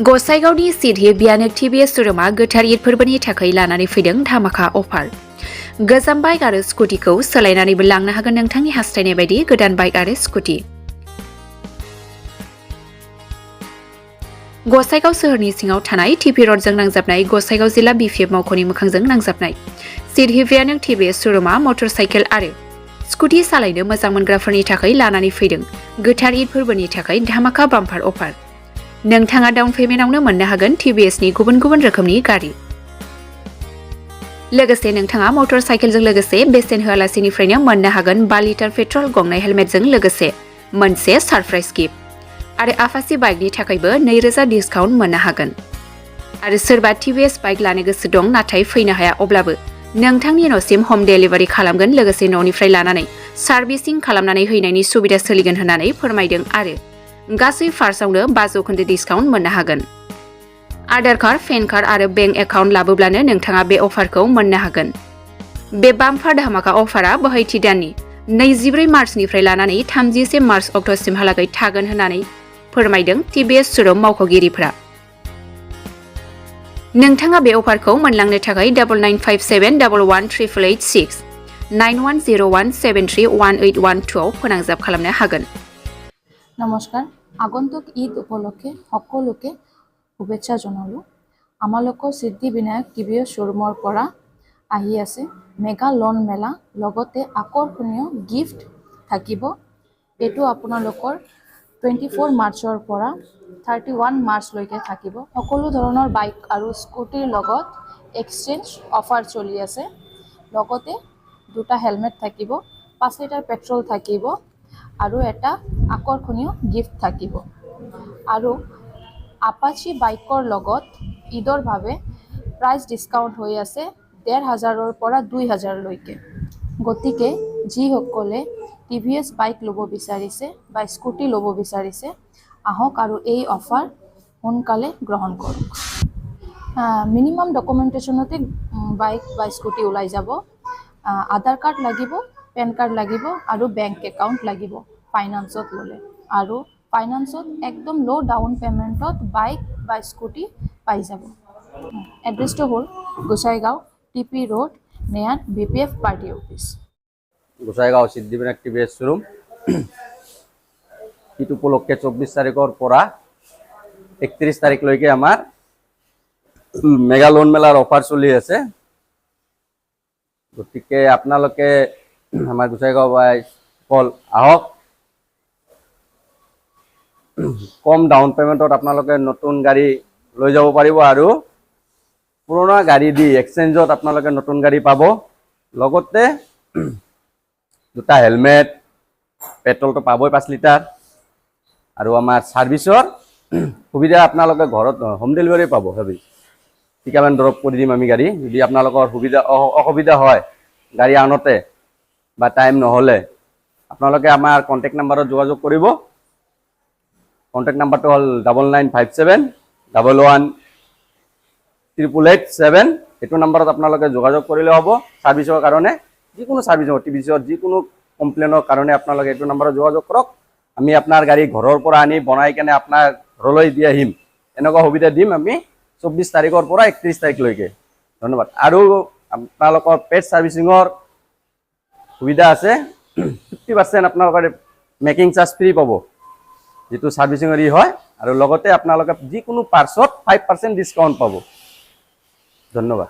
गसाइगावनि सिडहि Vinayak TVS शोरूमा गोथार ईद फोरबोनि थाखाय लानानै फैदों धामाका अफार। गोजाम बाइक आरो स्कुटिखौ सोलायनानैबो लांनो हागोन नोंथांनि हास्थायनाय बायदि गोदान बाइक आरो स्कुटि। गसाइगाव सोहोरनि सिङाव थानाय टिपि रडजों नांजाबनाय गसाइगाव जिल्ला बिपिएफ मावख'नि मोखांजों नांजाबनाय सिडहि विनायक टीवीएस शोरूमा मटर साइकेल आरो स्कुटि सालायनो मोजां मोनग्राफोरनि थाखाय लानानै फैदों गोथार ईद फोरबोनि थाखाय धामाका बाम्पार अफार। नोंथाङा डाउन पेमेन्टआवनो मोननो हागोन टीवीएसनि गुबुन गुबुन रोखोमनि गारि। लोगोसे नोंथाङा मटर साइकेलजों लोगोसे बेसेन होआलासेनिफ्रायनो मोननो हागोन 5 लिटार पेट्रल गंनै हेलमेटजों लोगोसे मोनसे सरप्राइज गिफ्ट आरो आफासि बाइकनि थाखायबो 2000 डिसकाउन्ट मोननो हागोन। आरो सोरबा टीवीएस बाइक लानो गोसो दं नाथाय फैनो हाया अब्लाबो नोंथांनि न'सिम हम डेलिभारि खालामगोन लोगोसे न'निफ्राय लानानै सार्भिसिं खालामनानै हैनायनि सुबिदा सोलिगोन होननानै फोरमायदों आरो गासै फार्स्टआवनो 5% डिसकाउन्ट मोननो हागोन। आधार कार्ड, पेन कार्ड आरो बेंक एकाउन्ट लाबोब्लानो नोंथाङा बे अफारखौ मोननो हागोन। बे बाम्पार धामाका अफारा बोहैथि दाननि 24 मार्चनिफ्राय लानानै 30 मार्च अक्ट'सिमहालागै थागोन होननानै फोरमायदों टीवीएस शोरूम मावख'गिरिफोरा। नोंथाङा बे अफारखौ मोनलांनो थाखाय 9957118886 9101731812 आव फोनांजाब खालामनो हागोन। नमस्कार, আগন্তুক ঈদ উপলক্ষে সকলোকে শুভেচ্ছা জনালো। আমালোকৰ সিদ্ধি বিনায়ক টিভিএছ শ্বৰুমৰ পৰা আহি আছে মেগা লোন মেলা, লগতে আকৰ্ষণীয় গিফ্ট থাকিব। এইটো আপোনালোকৰ 24 মাৰ্চৰ পৰা 31 মাৰ্চলৈকে থাকিব। সকলো ধৰণৰ বাইক আৰু স্কুটিৰ লগত এক্সচেঞ্জ অফাৰ চলি আছে। লগতে দুটা হেলমেট থাকিব, 5 লিটাৰ পেট্ৰল থাকিব আৰু এটা আকৰ্ষণীয় গিফ্ট থাকিব। আৰু আপাচি বাইকৰ লগত ঈদৰ বাবে প্ৰাইচ ডিছকাউণ্ট হৈ আছে 1500ৰ পৰা 2000 লৈকে। গতিকে যিসকলে টিভিএছ বাইক ল'ব বিচাৰিছে বা স্কুটি ল'ব বিচাৰিছে আহক আৰু এই অফাৰ সোনকালে গ্ৰহণ কৰক। মিনিমাম ডকুমেণ্টেশ্যনতে বাইক বা স্কুটি ওলাই যাব। আধাৰ কাৰ্ড লাগিব, পেন কাৰ্ড লাগিব আৰু বেংক একাউণ্ট লাগিব ফাইনেন্সত ল'লে। আৰু ফাইনেন্সত একদম ল' ডাউন পে'মেণ্টত বাইক বা স্কুটি পাই যাব। এড্ৰেছটো হ'ল গোসাইগাঁও টিপি ৰোড নিয়াৰ বিপিএফ পাৰ্টি অফিচ। গোসাইগাঁও সিদ্ধি বিনায়ক টিভিএছ শ্বৰুম ঈদ উপলক্ষে 24 তাৰিখৰ পৰা 31 তাৰিখলৈকে আমাৰ মেগা লোন মেলাৰ অফাৰ চলি আছে। গতিকে আপোনালোকে আমাৰ গোসাইগাঁও বাইকল আহক। কম ডাউন পেমেণ্টত আপোনালোকে নতুন গাড়ী লৈ যাব পাৰিব আৰু পুৰণা গাড়ী দি এক্সচেঞ্জত আপোনালোকে নতুন গাড়ী পাব। লগতে দুটা হেলমেট, পেট্ৰলটো পাবই 5 লিটাৰ আৰু আমাৰ ছাৰ্ভিচৰ সুবিধা আপোনালোকে ঘৰত হোম ডেলিভাৰী পাব। ভাবি ঠিকামান ড্ৰপ কৰি দিম আমি গাড়ী। যদি আপোনালোকৰ অসুবিধা হয় গাড়ী আনোতে বা টাইম নহ'লে আপোনালোকে আমাৰ কণ্টেক্ট নাম্বাৰত যোগাযোগ কৰিব। কণ্টেক্ট নাম্বাৰটো হ'ল 9957118887। এইটো নাম্বাৰত আপোনালোকে যোগাযোগ কৰিলে হ'ব। ছাৰ্ভিচৰ কাৰণে যিকোনো ছাৰ্ভিচ হ'ব, টিভিছৰ যিকোনো কমপ্লেইনৰ কাৰণে আপোনালোকে এইটো নাম্বাৰত যোগাযোগ কৰক। আমি আপোনাৰ গাড়ী ঘৰৰ পৰা আনি বনাই কেনে আপোনাৰ ঘৰলৈ দি আহিম। এনেকুৱা সুবিধা দিম আমি 24 তাৰিখৰ পৰা 31 তাৰিখলৈকে। ধন্যবাদ। আৰু আপোনালোকৰ পেড ছাৰ্ভিচিঙৰ সুবিধা আছে। 50% আপোনালোকৰ মেকিং চাৰ্জ ফ্ৰী পাব, যিটো ছাৰ্ভিচিঙৰ হয়। আৰু লগতে আপোনালোকে যিকোনো পাৰ্টছত 5% ডিছকাউণ্ট পাব। ধন্যবাদ।